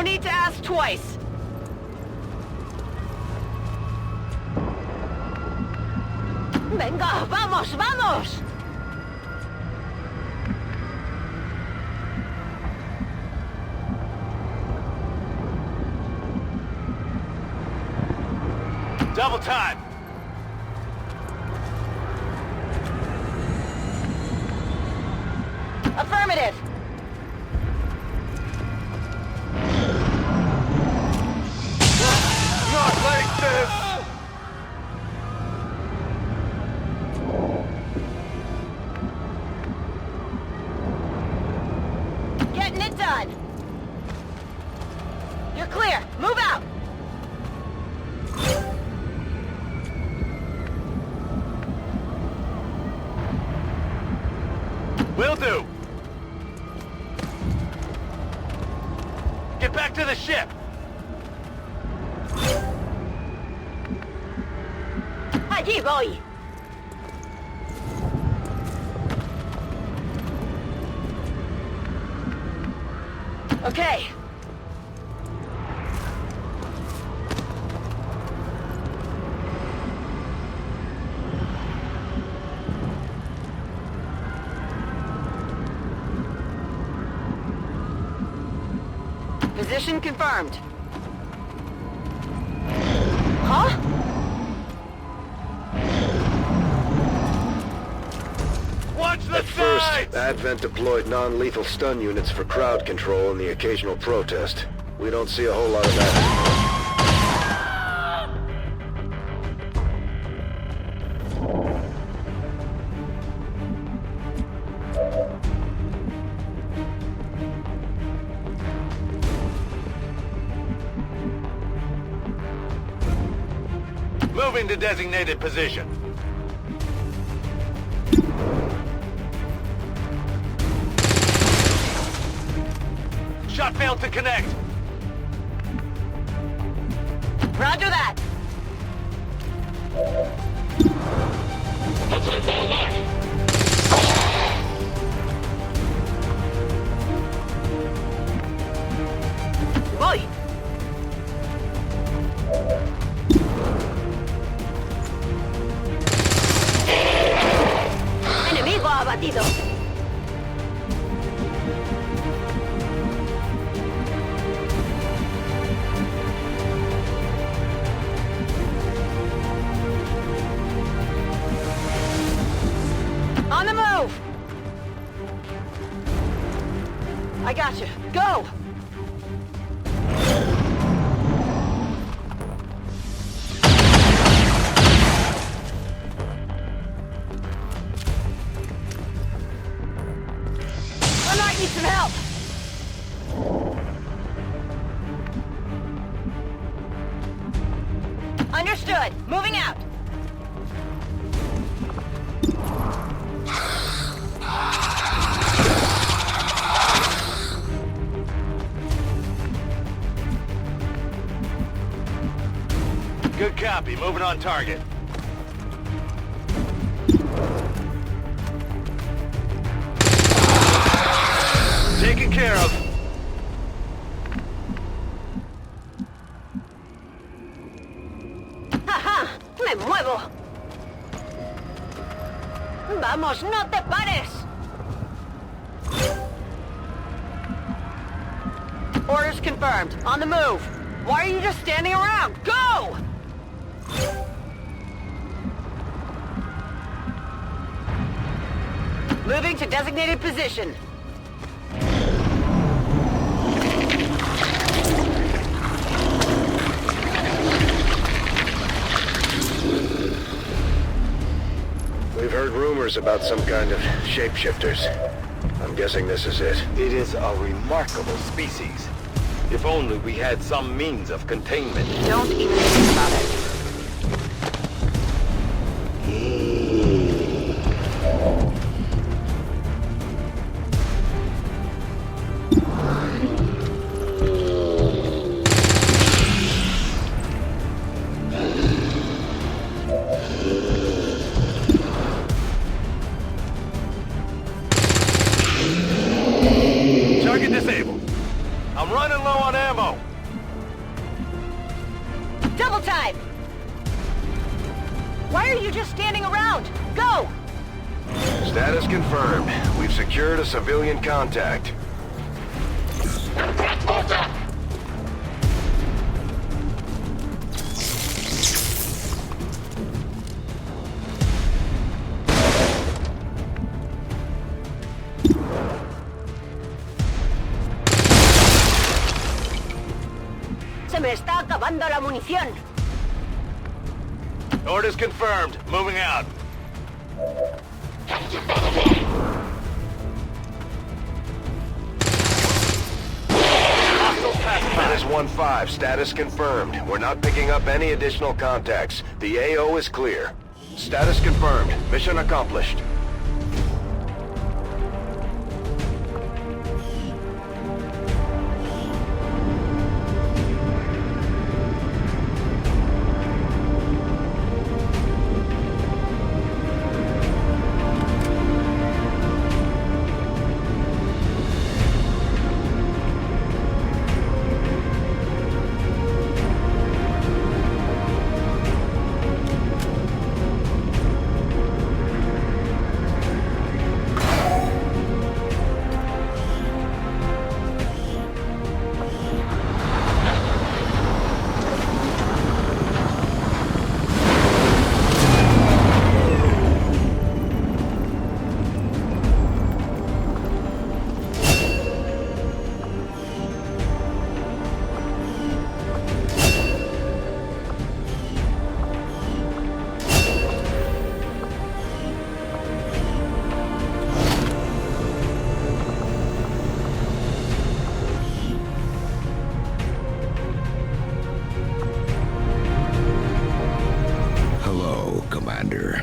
need to ask twice. Venga, vamos, vamos! Double time! Affirmative! Not like this! Getting it done! You're clear! Move out! Will do! Get back to the ship! Allí voy! Okay. Position confirmed. Huh? Watch the At first, sides! Advent deployed non-lethal stun units for crowd control and the occasional protest. We don't see a whole lot of that. Moving to designated position. Shot failed to connect. Roger that! Voy! Enemigo abatido! On the move! I got you. Go! I might need some help! Understood. Moving out. Good copy. Moving on target. Taken care of. ¡Ajá! ¡Me muevo! ¡Vamos, no te pares! Orders confirmed. On the move. Why are you just standing around? Go! Moving to designated position. We've heard rumors about some kind of shapeshifters. I'm guessing this is it. It is a remarkable species. If only we had some means of containment. Don't even think about it. Target disabled. I'm running low on ammo. Why are you just standing around? Go! Status confirmed. We've secured a civilian contact. Se me está acabando la munición. Orders confirmed. Moving out. Menace 1-5, status confirmed. We're not picking up any additional contacts. The AO is clear. Status confirmed. Mission accomplished. Commander.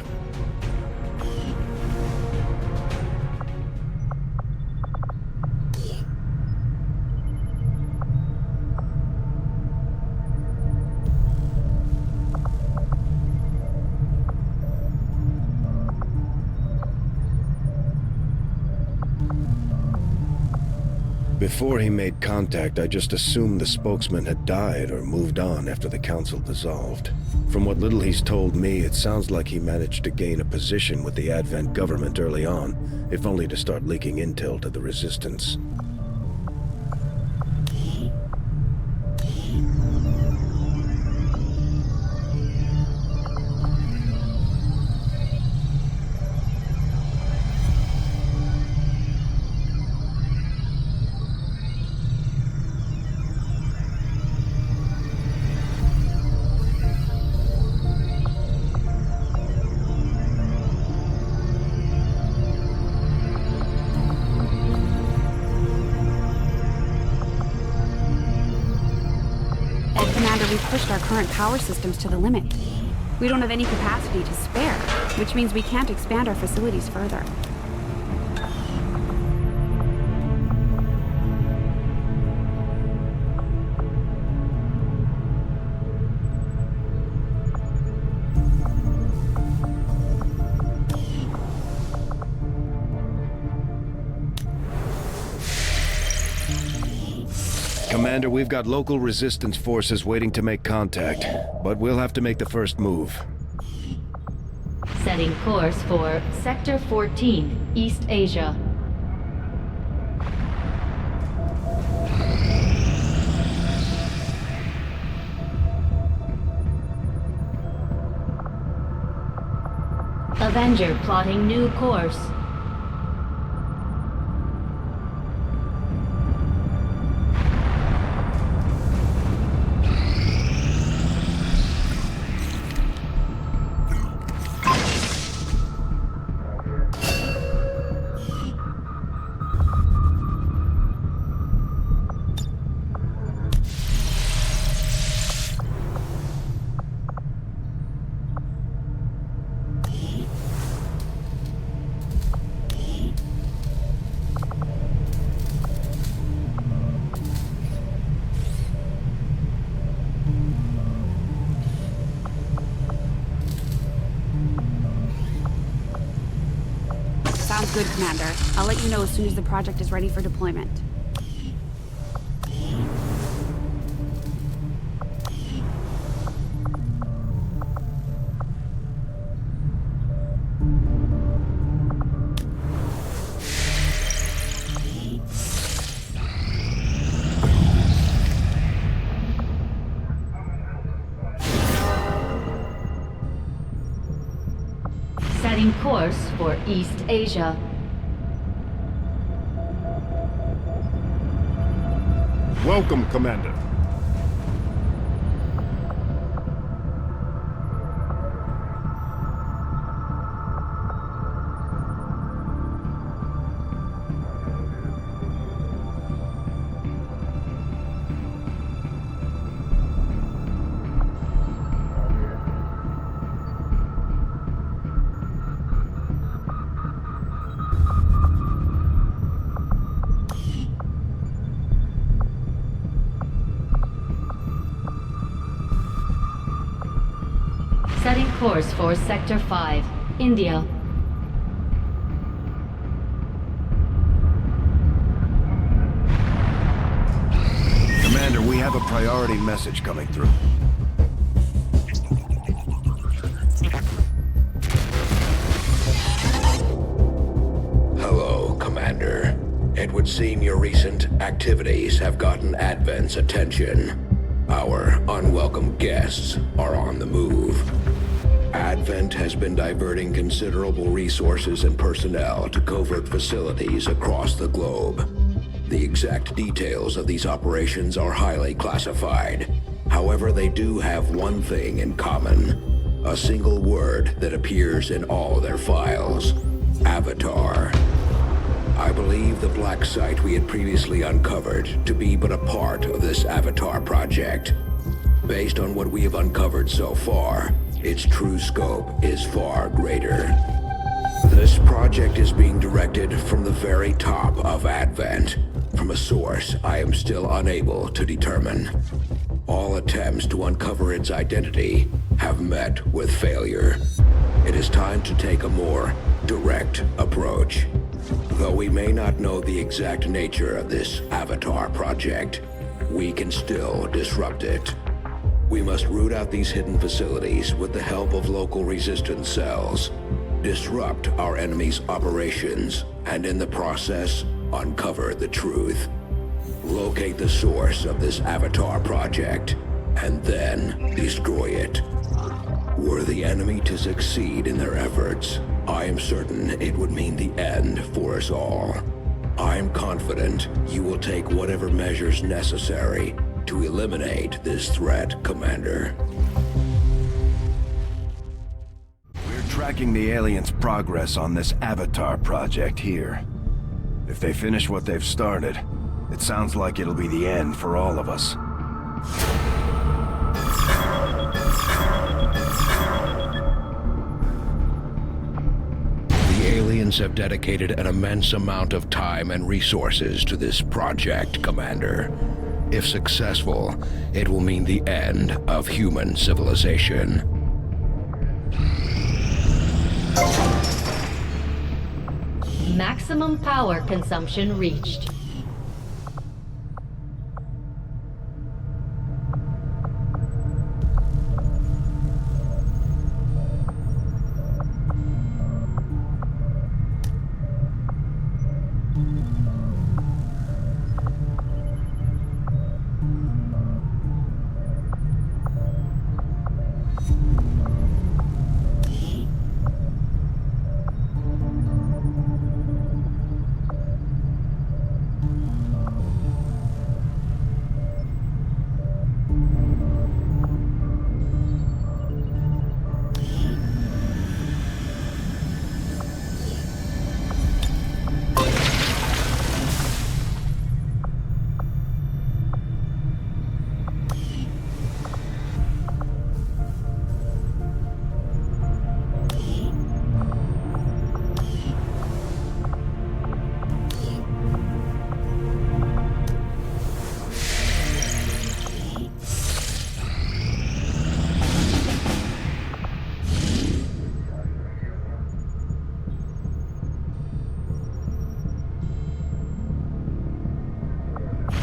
Before he made contact, I just assumed the spokesman had died or moved on after the council dissolved. From what little he's told me, it sounds like he managed to gain a position with the Advent government early on, if only to start leaking intel to the Resistance. Commander, we've pushed our current power systems to the limit. We don't have any capacity to spare, which means we can't expand our facilities further. Commander, we've got local resistance forces waiting to make contact, but we'll have to make the first move. Setting course for Sector 14, East Asia. Avenger plotting new course. Sounds good, Commander. I'll let you know as soon as the project is ready for deployment. Setting course for East Asia. Welcome, Commander. Setting course for Sector 5, India. Commander, we have a priority message coming through. Hello, Commander. It would seem your recent activities have gotten Advent's attention. Our unwelcome guests are on the move. Advent has been diverting considerable resources and personnel to covert facilities across the globe. The exact details of these operations are highly classified. However, they do have one thing in common. A single word that appears in all their files. Avatar. I believe the black site we had previously uncovered to be but a part of this Avatar project. Based on what we have uncovered so far, its true scope is far greater. This project is being directed from the very top of Advent, from a source I am still unable to determine. All attempts to uncover its identity have met with failure. It is time to take a more direct approach. Though we may not know the exact nature of this Avatar project, we can still disrupt it. We must root out these hidden facilities with the help of local resistance cells, disrupt our enemy's operations, and in the process, uncover the truth. Locate the source of this Avatar project, and then destroy it. Were the enemy to succeed in their efforts, I am certain it would mean the end for us all. I am confident you will take whatever measures necessary to eliminate this threat, Commander. We're tracking the aliens' progress on this Avatar project here. If they finish what they've started, it sounds like it'll be the end for all of us. The aliens have dedicated an immense amount of time and resources to this project, Commander. If successful, it will mean the end of human civilization. Maximum power consumption reached.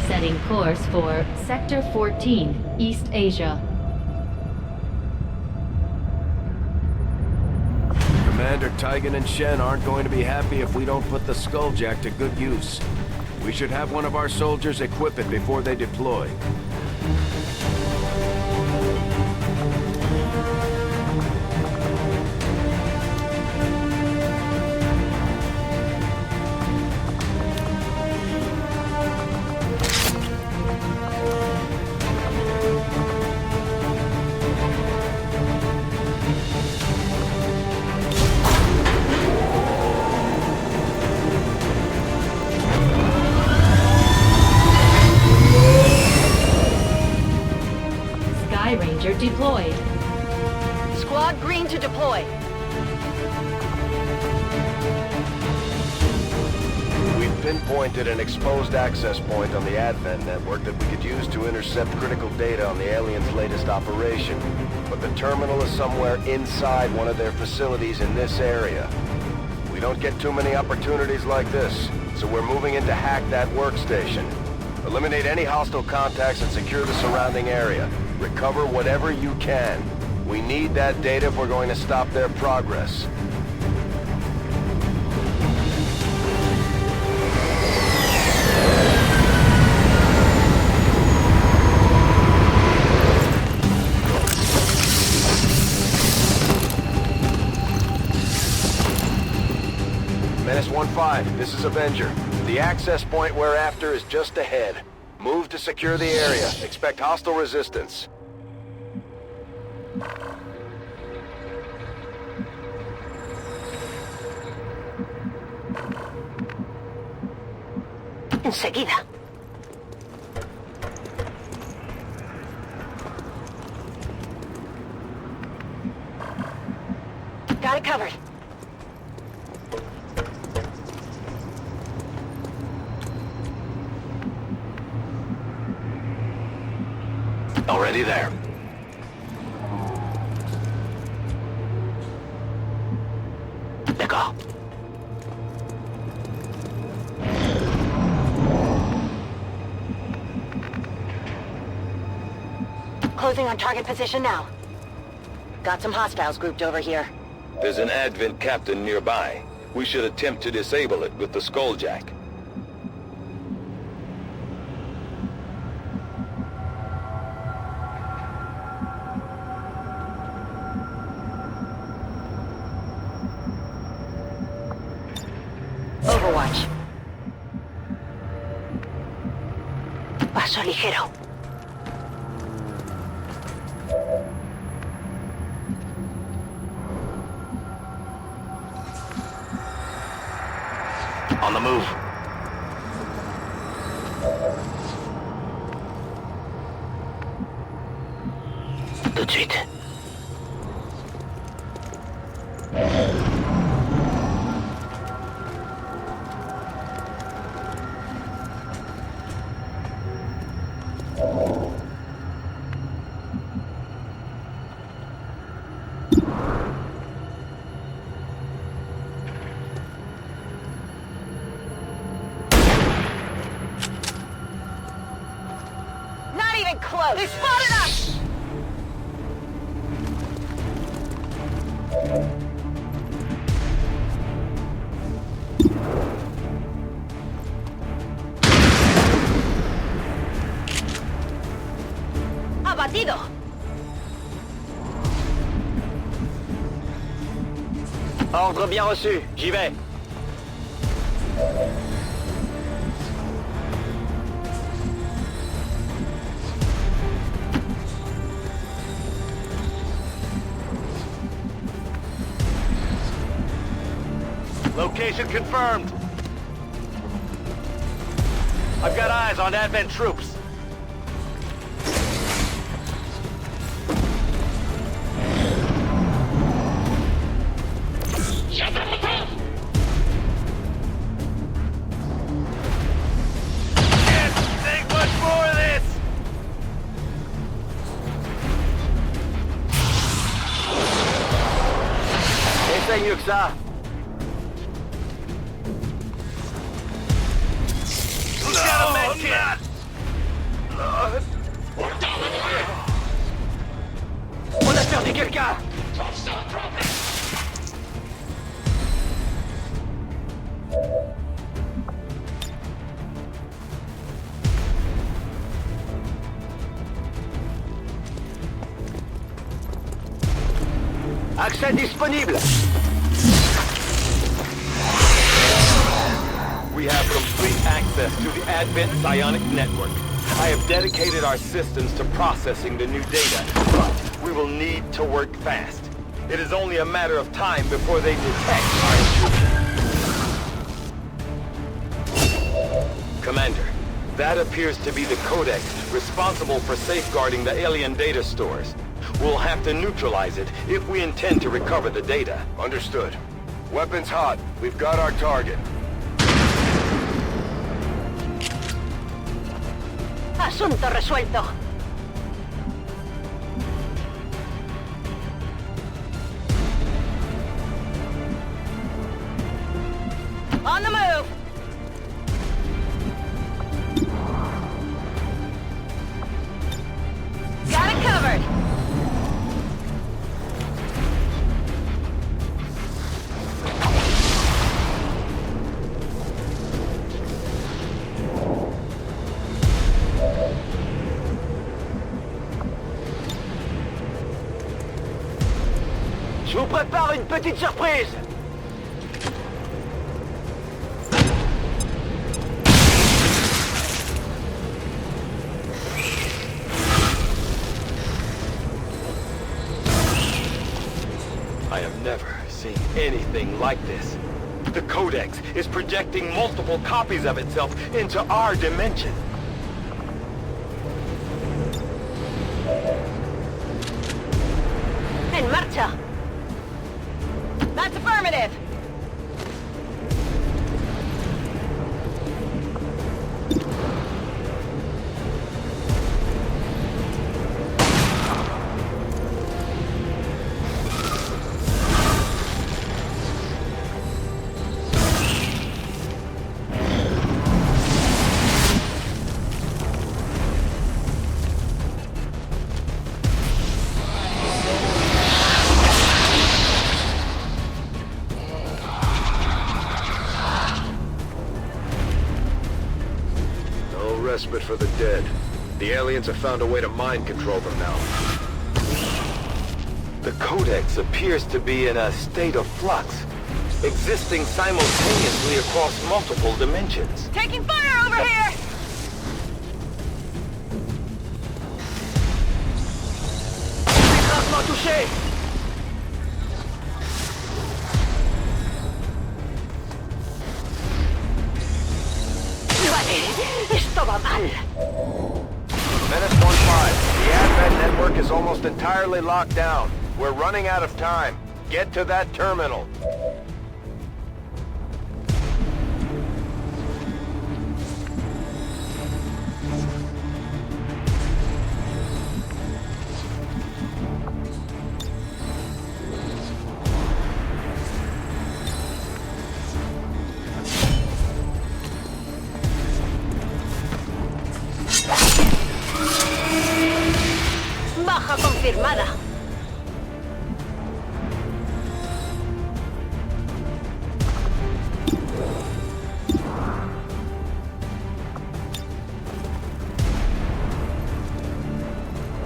Setting course for Sector 14, East Asia. Commander Tigan and Shen aren't going to be happy if we don't put the Skulljack to good use. We should have one of our soldiers equip it before they deploy. Sky Ranger deployed. Squad green to deploy. We've pinpointed an exposed access point on the Advent network that we could use to intercept critical data on the aliens' latest operation. But the terminal is somewhere inside one of their facilities in this area. We don't get too many opportunities like this, so we're moving in to hack that workstation. Eliminate any hostile contacts and secure the surrounding area. Recover whatever you can. We need that data if we're going to stop their progress. Menace 1-5, this is Avenger. The access point we're after is just ahead. Move to secure the area. Expect hostile resistance. Enseguida. Got it covered. Already there. D'accord. Closing on target position now. Got some hostiles grouped over here. There's an Advent captain nearby. We should attempt to disable it with the Skulljack. Overwatch. Paso ligero. On the move. Tout de suite. Not even close. They spotted us! Abatido. Ordre bien reçu. J'y vais. Location confirmed. I've got eyes on Advent troops. Can't take much more of this. Essaye mieux que ça. On a perdu quelqu'un! Accès disponible! We have complete access to the Advent psionic network. I have dedicated our systems to processing the new data, but we will need to work fast. It is only a matter of time before they detect our intrusion. Commander, That appears to be the codex responsible for safeguarding the alien data stores. We'll have to neutralize it if we intend to recover the data. Understood. Weapons hot. We've got our target. Asunto resuelto. On the move! Got it covered! Je vous prépare une petite surprise! I have never seen anything like this. The Codex is projecting multiple copies of itself into our dimension. En marcha! That's affirmative! Respite for the dead. The aliens have found a way to mind control them now. The Codex appears to be in a state of flux, existing simultaneously across multiple dimensions. Taking fire over here! Déplacement touché! Vale, esto va mal. Menace 1-5. The Advent network is almost entirely locked down. We're running out of time. Get to that terminal. Baja confirmada.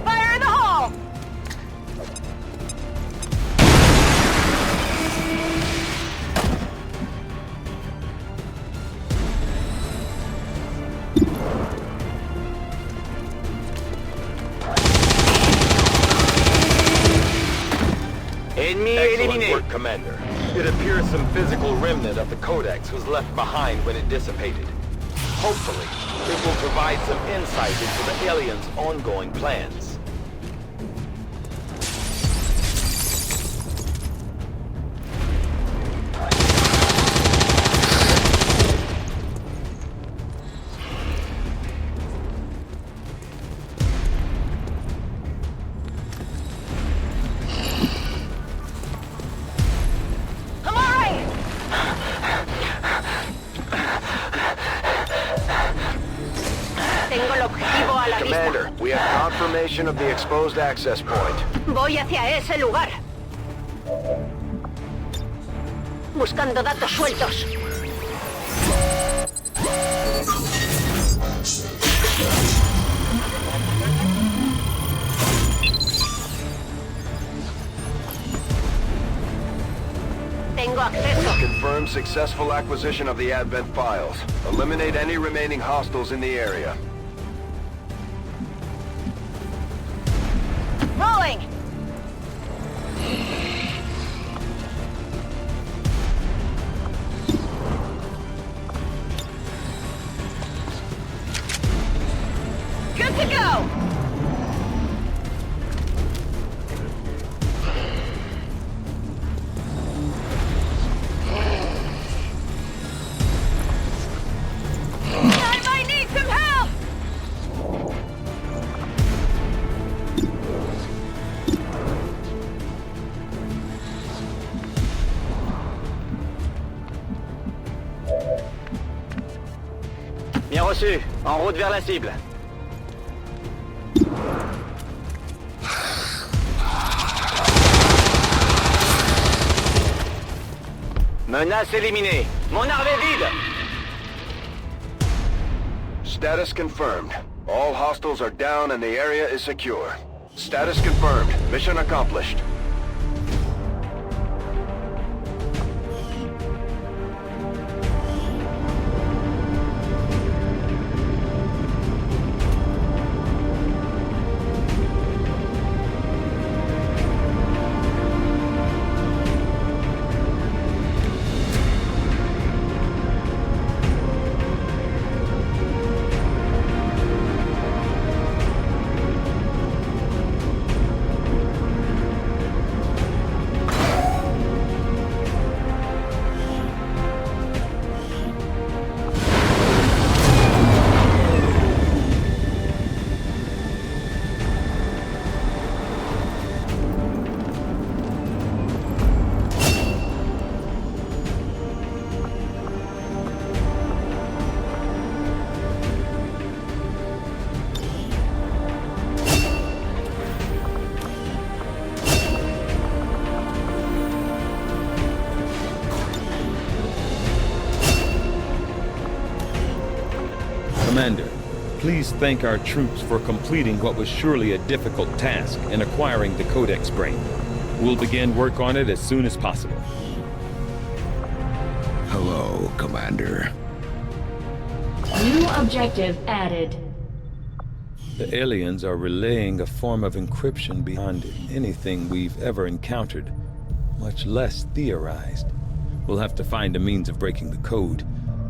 Fire in the hole! Excellent work, Commander. It appears some physical remnant of the Codex was left behind when it dissipated. Hopefully, it will provide some insight into the aliens' ongoing plans. Commander, we have confirmation of the exposed access point. Voy hacia ese lugar. Buscando datos sueltos. Tengo acceso. Confirm successful acquisition of the Advent files. Eliminate any remaining hostiles in the area. Rolling! Reçu. En route vers la cible. Menace éliminée. Mon arme est vide. Status confirmed. All hostiles are down and the area is secure. Status confirmed. Mission accomplished. Commander, please thank our troops for completing what was surely a difficult task in acquiring the Codex brain. We'll begin work on it as soon as possible. Hello, Commander. New objective added. The aliens are relaying a form of encryption beyond anything we've ever encountered, much less theorized. We'll have to find a means of breaking the code,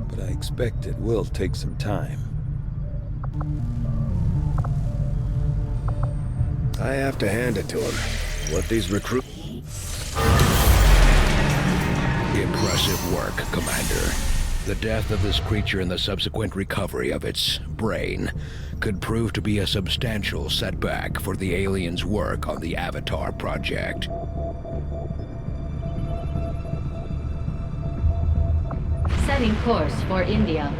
but I expect it will take some time. I have to hand it to him. What these recruits... Impressive work, Commander. The death of this creature and the subsequent recovery of its brain could prove to be a substantial setback for the aliens' work on the Avatar project. Setting course for India.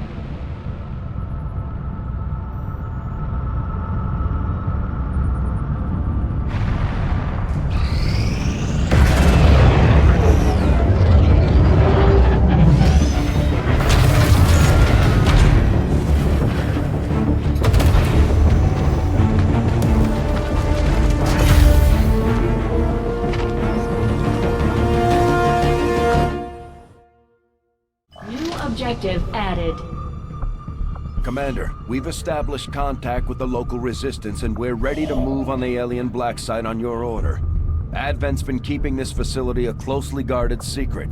Objective added. Commander, we've established contact with the local resistance and we're ready to move on the alien black site on your order. Advent's been keeping this facility a closely guarded secret.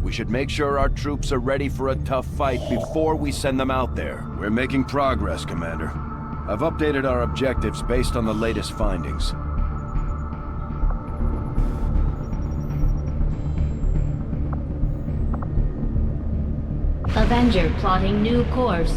We should make sure our troops are ready for a tough fight before we send them out there. We're making progress, Commander. I've updated our objectives based on the latest findings. Avenger plotting new course.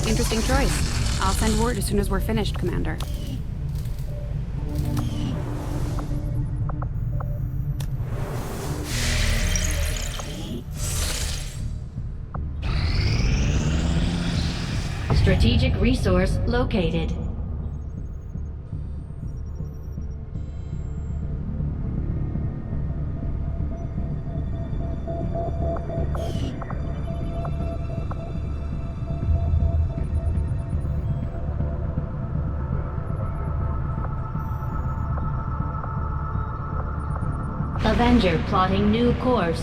Interesting choice. I'll send word as soon as we're finished, Commander. Strategic resource located. Avenger plotting new course.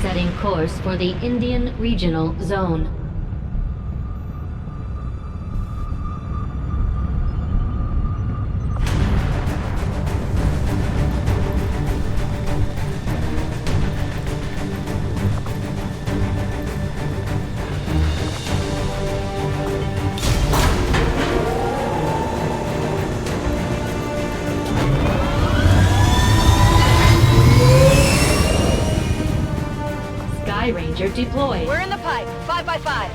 Setting course for the Indian Regional Zone. Ranger deployed. We're in the pipe. 5x5.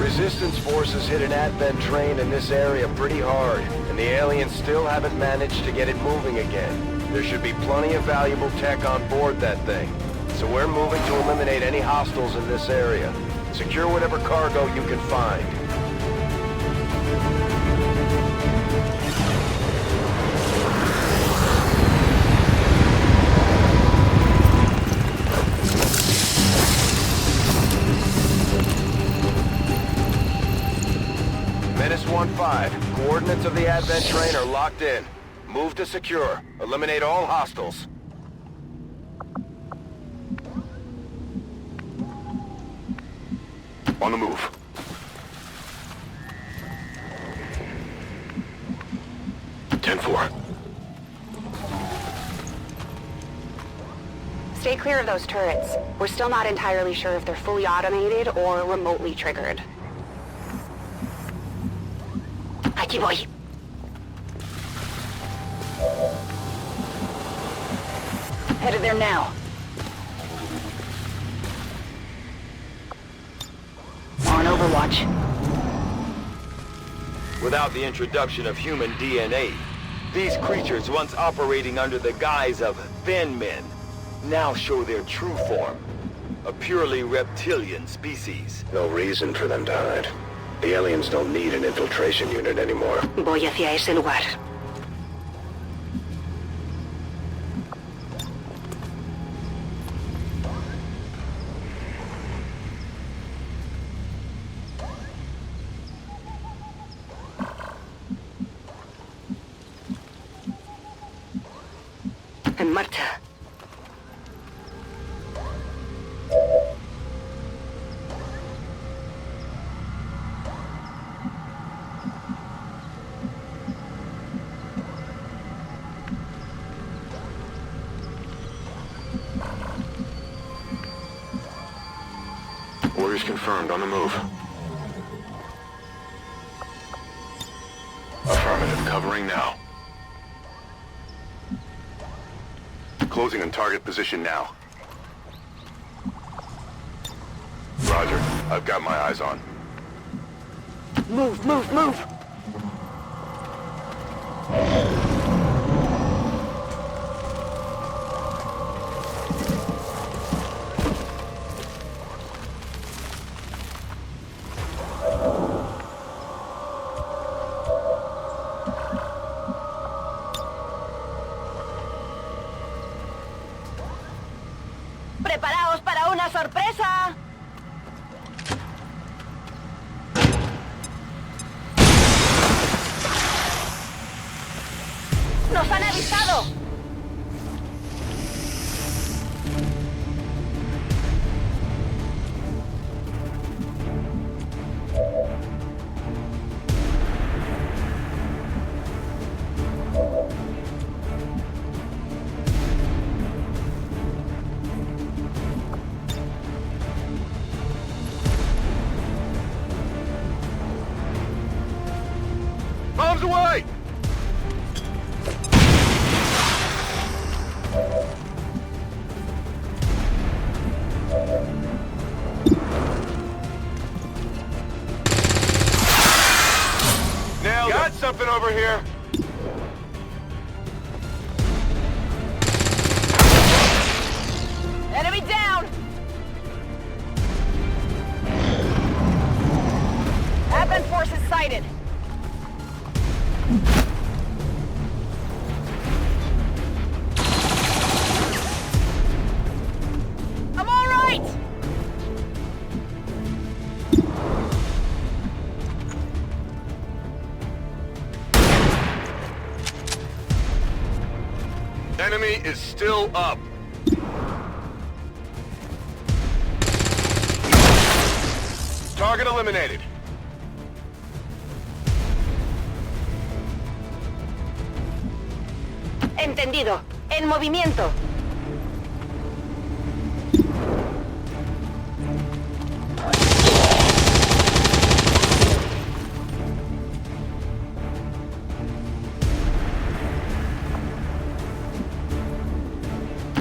Resistance forces hit an Advent train in this area pretty hard, and the aliens still haven't managed to get it moving again. There should be plenty of valuable tech on board that thing. So we're moving to eliminate any hostiles in this area. Secure whatever cargo you can find. Menace 1-5. Coordinates of the Advent train are locked in. Move to secure. Eliminate all hostiles. On the move. Ten-4. Stay clear of those turrets. We're still not entirely sure if they're fully automated or remotely triggered. Aquí voy. Headed there now. On Overwatch. Without the introduction of human DNA, these creatures once operating under the guise of thin men now show their true form. A purely reptilian species. No reason for them to hide. The aliens don't need an infiltration unit anymore. Voy hacia ese lugar. En marcha. Orders confirmed. On the move. Affirmative. Covering now. Closing on target position now. Roger. I've got my eyes on. Move, move, move! ¡Preparaos para una sorpresa! ¡Nos han avisado! Bombs away! Nailed Got something over here. Enemy down! Advent forces sighted. is still up. Target eliminated. Entendido. En movimiento.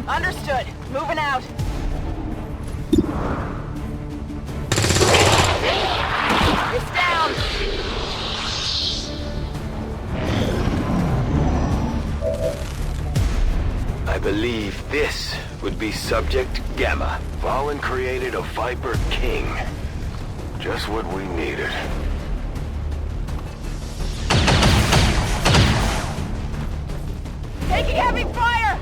Understood. Moving out. It's down. I believe this would be Subject Gamma. Valen created a Viper King. Just what we needed. Taking heavy fire!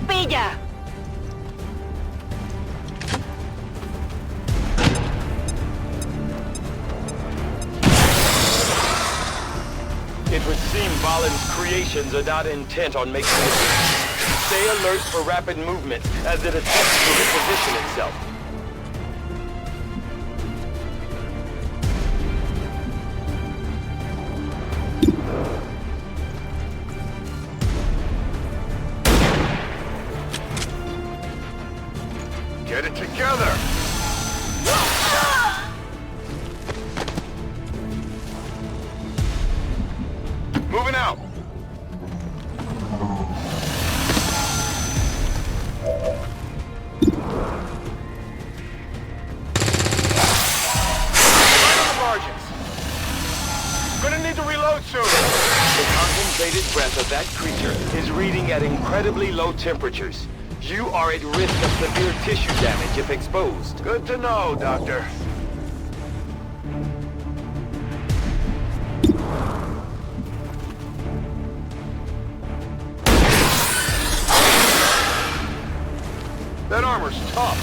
Pilla. It would seem Valen's creations are not intent on making it. Stay alert for rapid movement as it attempts to reposition itself. Get it together! Moving out! Right on the margins. Gonna need to reload soon. The concentrated breath of that creature is reading at incredibly low temperatures. You are at risk of severe tissue damage if exposed. Good to know, Doctor. That armor's tough.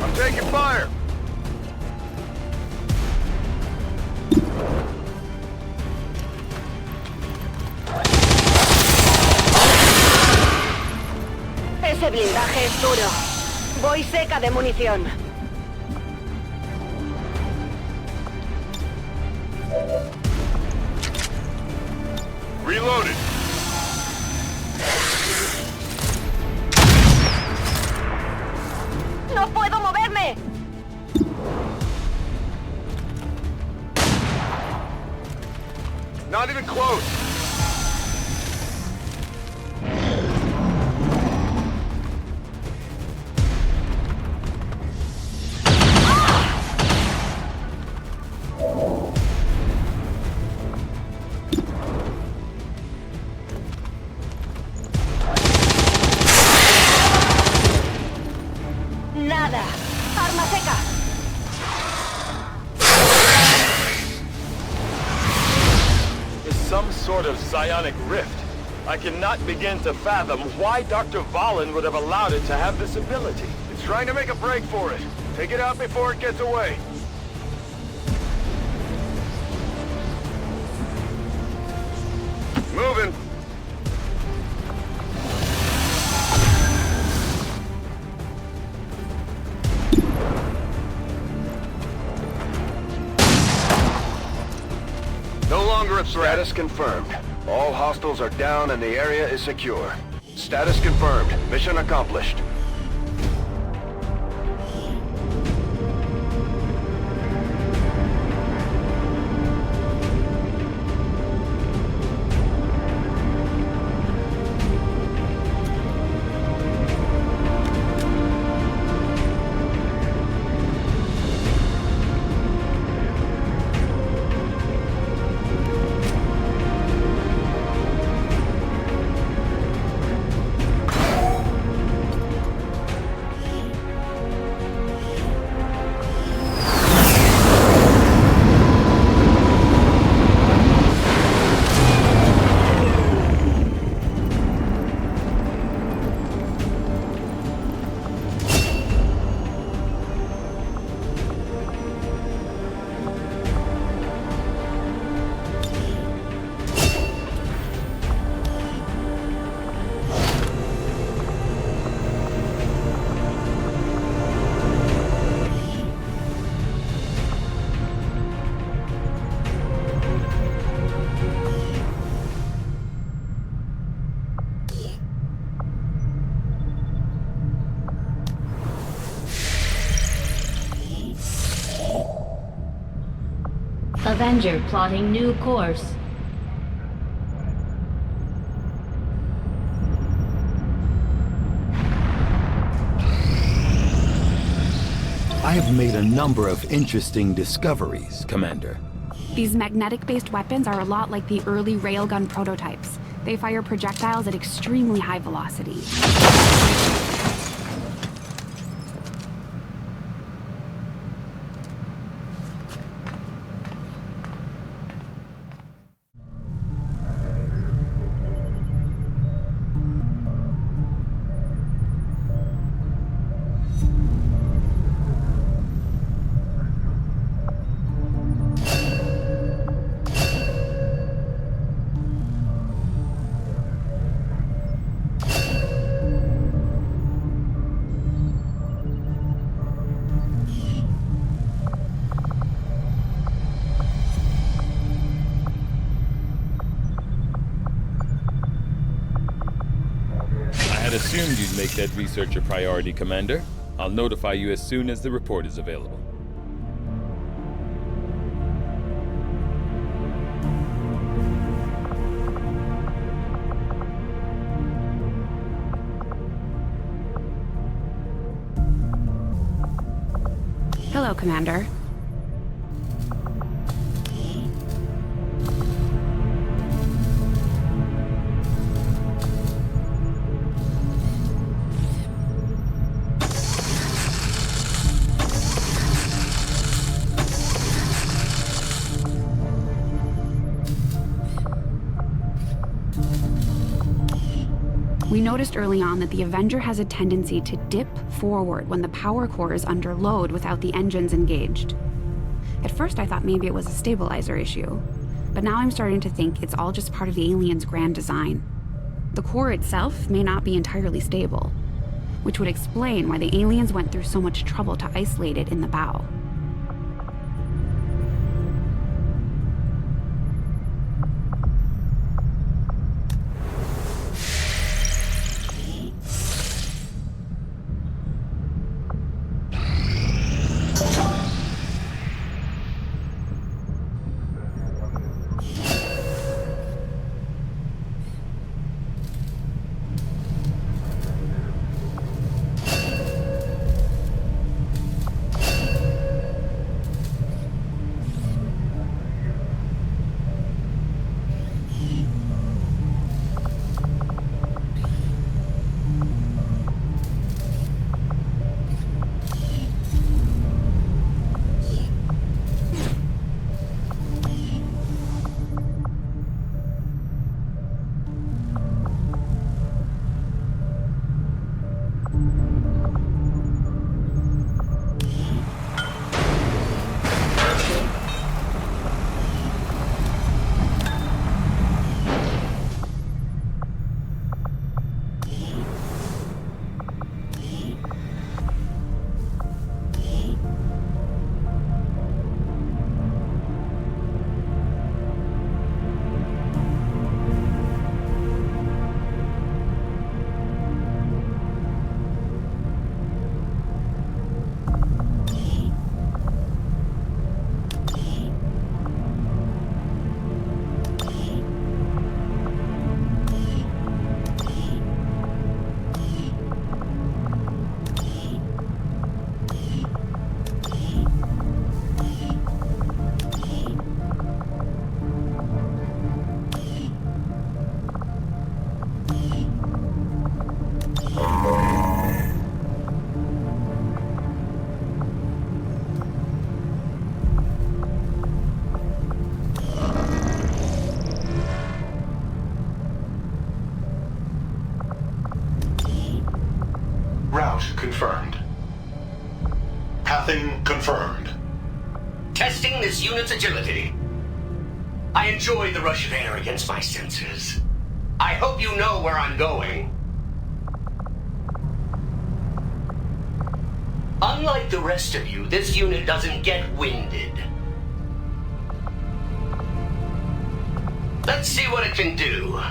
I'm taking fire. Ese blindaje es duro. Voy seca de munición. Reloaded. ¡No puedo moverme! Not even close. Nada. Arma seca. some sort of psionic rift. I cannot begin to fathom why Dr. Vahlen would have allowed it to have this ability. It's trying to make a break for it. Take it out before it gets away. Moving. No longer a threat. Status confirmed. All hostiles are down and the area is secure. Status confirmed. Mission accomplished. Avenger plotting new course. I have made a number of interesting discoveries, Commander. These magnetic-based weapons are a lot like the early railgun prototypes. They fire projectiles at extremely high velocity. I had assumed you'd make that research a priority, Commander. I'll notify you as soon as the report is available. Hello, Commander. We noticed early on that the Avenger has a tendency to dip forward when the power core is under load without the engines engaged. At first I thought maybe it was a stabilizer issue, but now I'm starting to think it's all just part of the alien's grand design. The core itself may not be entirely stable, which would explain why the aliens went through so much trouble to isolate it in the bow. Confirmed. Testing this unit's agility. I enjoy the rush of air against my senses. I hope you know where I'm going. Unlike the rest of you, this unit doesn't get winded. Let's see what it can do.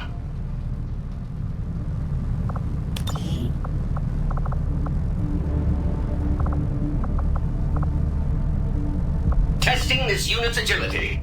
Testing this unit's agility.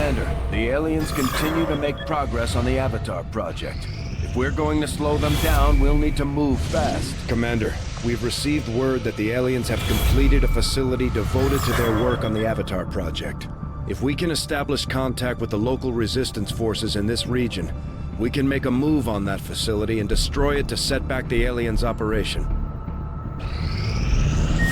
Commander, the aliens continue to make progress on the Avatar project. If we're going to slow them down, we'll need to move fast. Commander, we've received word that the aliens have completed a facility devoted to their work on the Avatar project. If we can establish contact with the local resistance forces in this region, we can make a move on that facility and destroy it to set back the aliens' operation.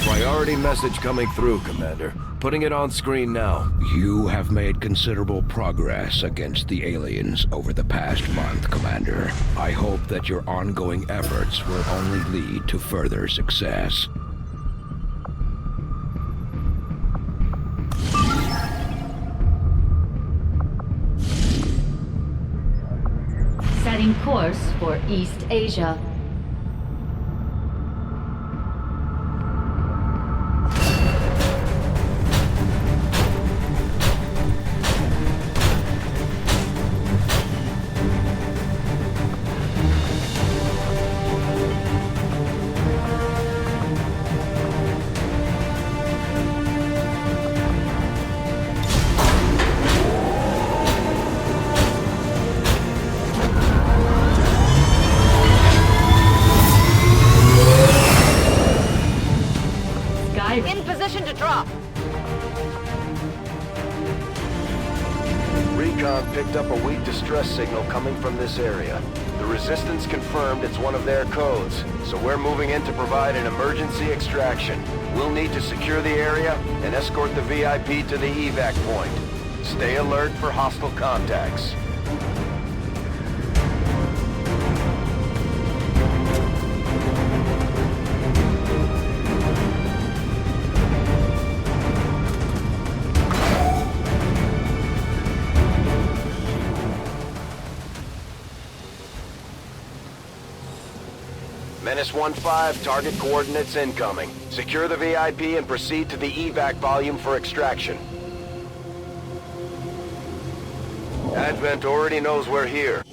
Priority message coming through, Commander. Putting it on screen now. You have made considerable progress against the aliens over the past month, Commander. I hope that your ongoing efforts will only lead to further success. Setting course for East Asia. In position to drop. Recon picked up a weak distress signal coming from this area. The Resistance confirmed it's one of their codes, so we're moving in to provide an emergency extraction. We'll need to secure the area and escort the VIP to the evac point. Stay alert for hostile contacts. Menace 1-5, target coordinates incoming. Secure the VIP and proceed to the evac volume for extraction. Advent already knows we're here.